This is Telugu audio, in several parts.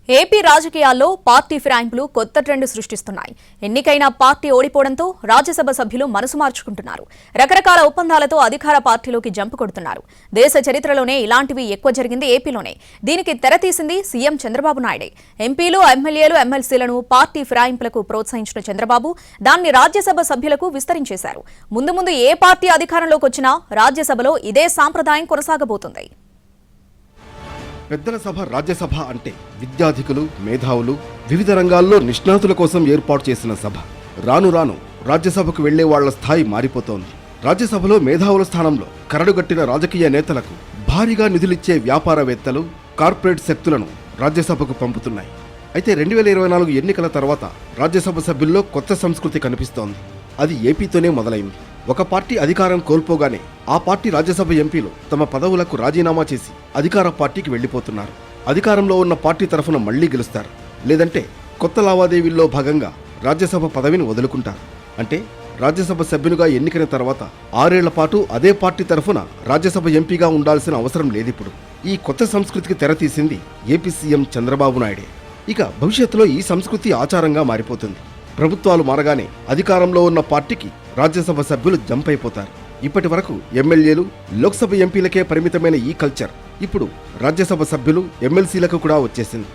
ఏపీ రాజకీయాల్లో పార్టీ ఫిరాయింపులు కొత్త ట్రెండ్ సృష్టిస్తున్నాయి. ఎన్నికైన పార్టీ ఓడిపోవడంతో రాజ్యసభ సభ్యులు మనసు మార్చుకుంటున్నారు. రకరకాల ఒప్పందాలతో అధికార పార్టీలోకి జంపు కొడుతున్నారు. దేశ చరిత్రలోనే ఇలాంటివి ఎక్కువ జరిగింది ఏపీలోనే. దీనికి తెరతీసింది సీఎం చంద్రబాబు నాయుడే. ఎంపీలు, ఎమ్మెల్యేలు, ఎమ్మెల్సీలను పార్టీ ఫిరాయింపులకు ప్రోత్సహించిన చంద్రబాబు దాన్ని రాజ్యసభ సభ్యులకు విస్తరించేశారు. ముందు ముందు ఏ పార్టీ అధికారంలోకి వచ్చినా రాజ్యసభలో ఇదే సాంప్రదాయం కొనసాగబోతుంది. పెద్దల సభ రాజ్యసభ అంటే విద్యాధికులు, మేధావులు, వివిధ రంగాల్లో నిష్ణాతుల కోసం ఏర్పాటు చేసిన సభ. రాను రాను రాజ్యసభకు వెళ్లే వాళ్ల స్థాయి మారిపోతోంది. రాజ్యసభలో మేధావుల స్థానంలో కరడుగట్టిన రాజకీయ నేతలకు భారీగా నిధులిచ్చే వ్యాపారవేత్తలు, కార్పొరేట్ శక్తులను రాజ్యసభకు పంపుతున్నాయి. అయితే 2024 ఎన్నికల తర్వాత రాజ్యసభ సభ్యుల్లో కొత్త సంస్కృతి కనిపిస్తోంది. అది ఏపీతోనే మొదలైంది. ఒక పార్టీ అధికారం కోల్పోగానే ఆ పార్టీ రాజ్యసభ ఎంపీలు తమ పదవులకు రాజీనామా చేసి అధికార పార్టీకి వెళ్లిపోతున్నారు. అధికారంలో ఉన్న పార్టీ తరఫున మళ్లీ గెలుస్తారు, లేదంటే కొత్త లావాదేవీల్లో భాగంగా రాజ్యసభ పదవిని వదులుకుంటారు. అంటే రాజ్యసభ సభ్యునిగా ఎన్నికైన తర్వాత 6 ఏళ్ల పాటు అదే పార్టీ తరఫున రాజ్యసభ ఎంపీగా ఉండాల్సిన అవసరం లేదిప్పుడు. ఈ కొత్త సంస్కృతికి తెరతీసింది ఏపీ సీఎం చంద్రబాబు నాయుడే. ఇక భవిష్యత్తులో ఈ సంస్కృతి ఆచారంగా మారిపోతుంది. ప్రభుత్వాలు మారగానే అధికారంలో ఉన్న పార్టీకి రాజ్యసభ సభ్యులు జంప్ అయిపోతారు. ఇప్పటి వరకు ఎమ్మెల్యేలు, లోక్సభ ఎంపీలకే పరిమితమైన ఈ కల్చర్ ఇప్పుడు రాజ్యసభ సభ్యులు, ఎమ్మెల్సీలకు కూడా వచ్చేసింది.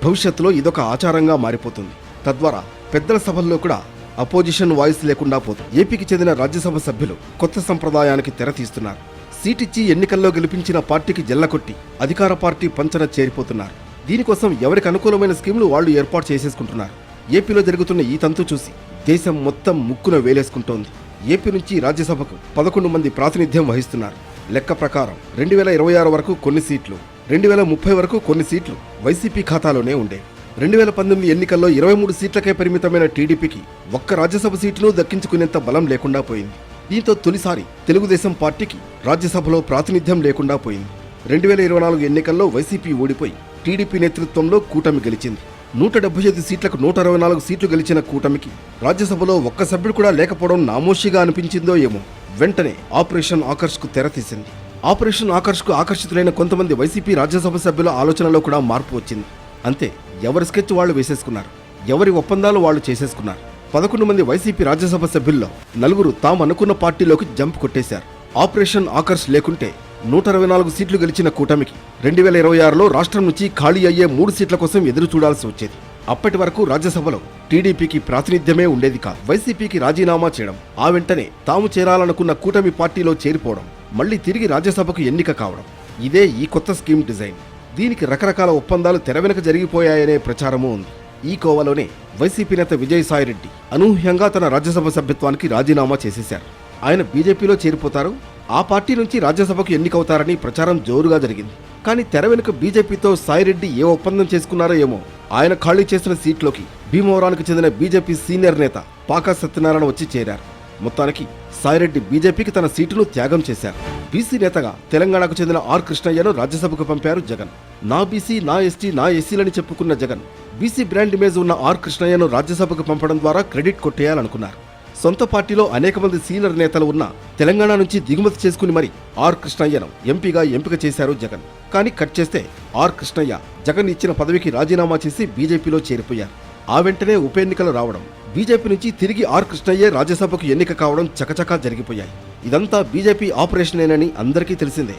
భవిష్యత్తులో ఇదొక ఆచారంగా మారిపోతుంది. తద్వారా పెద్దల సభల్లో కూడా అపోజిషన్ వాయిస్ లేకుండా పోతుంది. ఏపీకి చెందిన రాజ్యసభ సభ్యులు కొత్త సంప్రదాయానికి తెరతీస్తున్నారు. సీటిచ్చి ఎన్నికల్లో గెలిపించిన పార్టీకి జల్లకొట్టి అధికార పార్టీ పంచన చేరిపోతున్నారు. దీనికోసం ఎవరికి అనుకూలమైన స్కీములు వాళ్లు ఏర్పాటు చేసేసుకుంటున్నారు. ఏపీలో జరుగుతున్న ఈ తంతు చూసి దేశం మొత్తం ముక్కున వేలేసుకుంటోంది. ఏపీ నుంచి రాజ్యసభకు 11 మంది ప్రాతినిధ్యం వహిస్తున్నారు. లెక్క ప్రకారం 2026 వరకు కొన్ని సీట్లు, 2030 వరకు కొన్ని సీట్లు వైసీపీ ఖాతాలోనే ఉండే. 2019 ఎన్నికల్లో 23 సీట్లకే పరిమితమైన టీడీపీకి ఒక్క రాజ్యసభ సీటును దక్కించుకునేంత బలం లేకుండా పోయింది. దీంతో తొలిసారి తెలుగుదేశం పార్టీకి రాజ్యసభలో ప్రాతినిధ్యం లేకుండా పోయింది. 2024 ఎన్నికల్లో వైసీపీ ఓడిపోయి టీడీపీ నేతృత్వంలో కూటమి గెలిచింది. 175 సీట్లకు 164 సీట్లు గెలిచిన కూటమికి రాజ్యసభలో ఒక్క సభ్యుడు కూడా లేకపోవడం నామోషిగా అనిపించిందో ఏమో. వెంటనే ఆపరేషన్ ఆకర్ష్కు తెరతీసింది. ఆపరేషన్ ఆకర్ష్కు ఆకర్షితులైన కొంతమంది వైసీపీ రాజ్యసభ సభ్యుల ఆలోచనలో కూడా మార్పు వచ్చింది. అంతే, ఎవరి స్కెచ్ వాళ్లు వేసేసుకున్నారు, ఎవరి ఒప్పందాలు వాళ్లు చేసేసుకున్నారు. 11 మంది వైసీపీ రాజ్యసభ సభ్యుల్లో 4 తాము అనుకున్న పార్టీలోకి జంప్ కొట్టేశారు. ఆపరేషన్ ఆకర్ష్ లేకుంటే 124 సీట్లు గెలిచిన కూటమికి 2026లో రాష్ట్రం నుంచి ఖాళీ అయ్యే 3 సీట్ల కోసం ఎదురు చూడాల్సి వచ్చేది. అప్పటి వరకు రాజ్యసభలో టీడీపీకి ప్రాతినిధ్యమే ఉండేది కాదు. వైసీపీకి రాజీనామా చేయడం, ఆ వెంటనే తాము చేరాలనుకున్న కూటమి పార్టీలో చేరిపోవడం, మళ్లీ తిరిగి రాజ్యసభకు ఎన్నిక కావడం, ఇదే ఈ కొత్త స్కీమ్ డిజైన్. దీనికి రకరకాల ఒప్పందాలు తెర వెనుక జరిగిపోయాయనే ప్రచారమూ ఉంది. ఈ కోవలోనే వైసీపీ నేత విజయసాయిరెడ్డి అనూహ్యంగా తన రాజ్యసభ సభ్యత్వానికి రాజీనామా చేసేశారు. ఆయన బీజేపీలో చేరిపోతారు, ఆ పార్టీ నుంచి రాజ్యసభకు ఎన్నికవుతారని ప్రచారం జోరుగా జరిగింది. కానీ తెర వెనుక బీజేపీతో సాయిరెడ్డి ఏ ఒప్పందం చేసుకున్నారో ఏమో. ఆయన ఖాళీ చేసిన సీట్లోకి భీమవరానికి చెందిన బీజేపీ సీనియర్ నేత పాకా సత్యనారాయణ వచ్చి చేరారు. మొత్తానికి సాయిరెడ్డి బీజేపీకి తన సీటును త్యాగం చేశారు. బీసీ నేతగా తెలంగాణకు చెందిన ఆర్ కృష్ణయ్యను రాజ్యసభకు పంపారు జగన్. నా బీసీ, నా ఎస్టీ, నా ఎస్సీలని చెప్పుకున్న జగన్ బీసీ బ్రాండ్ ఇమేజ్ ఉన్న ఆర్ కృష్ణయ్యను రాజ్యసభకు పంపడం ద్వారా క్రెడిట్ కొట్టేయాలనుకున్నారు. సొంత పార్టీలో అనేక మంది సీనియర్ నేతలు ఉన్న తెలంగాణ నుంచి దిగుమతి చేసుకుని మరి ఆర్ కృష్ణయ్యను ఎంపీగా ఎంపిక చేశారు జగన్. కానీ కట్ చేస్తే ఆర్ కృష్ణయ్య జగన్ ఇచ్చిన పదవికి రాజీనామా చేసి బీజేపీలో చేరిపోయారు. ఆ వెంటనే ఉప ఎన్నికలు రావడం, బీజేపీ నుంచి తిరిగి ఆర్ కృష్ణయ్యే రాజ్యసభకు ఎన్నిక కావడం చకచకా జరిగిపోయాయి. ఇదంతా బీజేపీ ఆపరేషనేనని అందరికీ తెలిసిందే.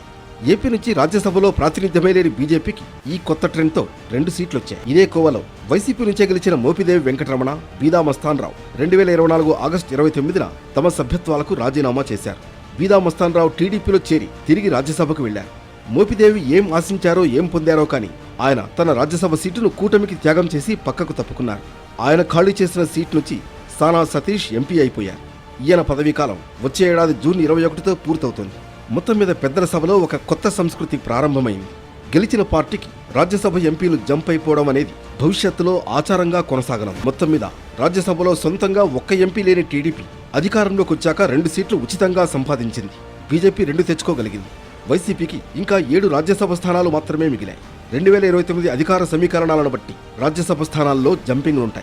ఏపీ నుంచి రాజ్యసభలో ప్రాతినిధ్యమే లేని బీజేపీకి ఈ కొత్త ట్రెండ్తో 2 సీట్లు వచ్చాయి. ఇదే కోవలో వైసీపీ నుంచే గెలిచిన మోపిదేవి వెంకటరమణ, బీదా మస్తాన్ రావు 2024 ఆగస్టు 29న తమ సభ్యత్వాలకు రాజీనామా చేశారు. బీదా మస్తాన్ రావు టీడీపీలో చేరి తిరిగి రాజ్యసభకు వెళ్లారు. మోపిదేవి ఏం ఆశించారో ఏం పొందారో కానీ ఆయన తన రాజ్యసభ సీటును కూటమికి త్యాగం చేసి పక్కకు తప్పుకున్నారు. ఆయన ఖాళీ చేసిన సీట్ నుంచి సానా సతీష్ ఎంపీ అయిపోయారు. ఈయన పదవీకాలం వచ్చే ఏడాది జూన్ 21తో పూర్తవుతుంది. మొత్తం మీద పెద్దల సభలో ఒక కొత్త సంస్కృతి ప్రారంభమైంది. గెలిచిన పార్టీకి రాజ్యసభ ఎంపీలు జంప్ అయిపోవడం అనేది భవిష్యత్తులో ఆచారంగా కొనసాగనుంది. మొత్తం మీద రాజ్యసభలో సొంతంగా ఒక్క ఎంపీ లేని టీడీపీ అధికారంలోకి వచ్చాక 2 సీట్లు ఉచితంగా సంపాదించింది. బీజేపీ 2 తెచ్చుకోగలిగింది. వైసీపీకి ఇంకా 7 రాజ్యసభ స్థానాలు మాత్రమే మిగిలాయి. 2029 అధికార సమీకరణాలను బట్టి రాజ్యసభ స్థానాల్లో జంపింగ్ ఉంటాయి.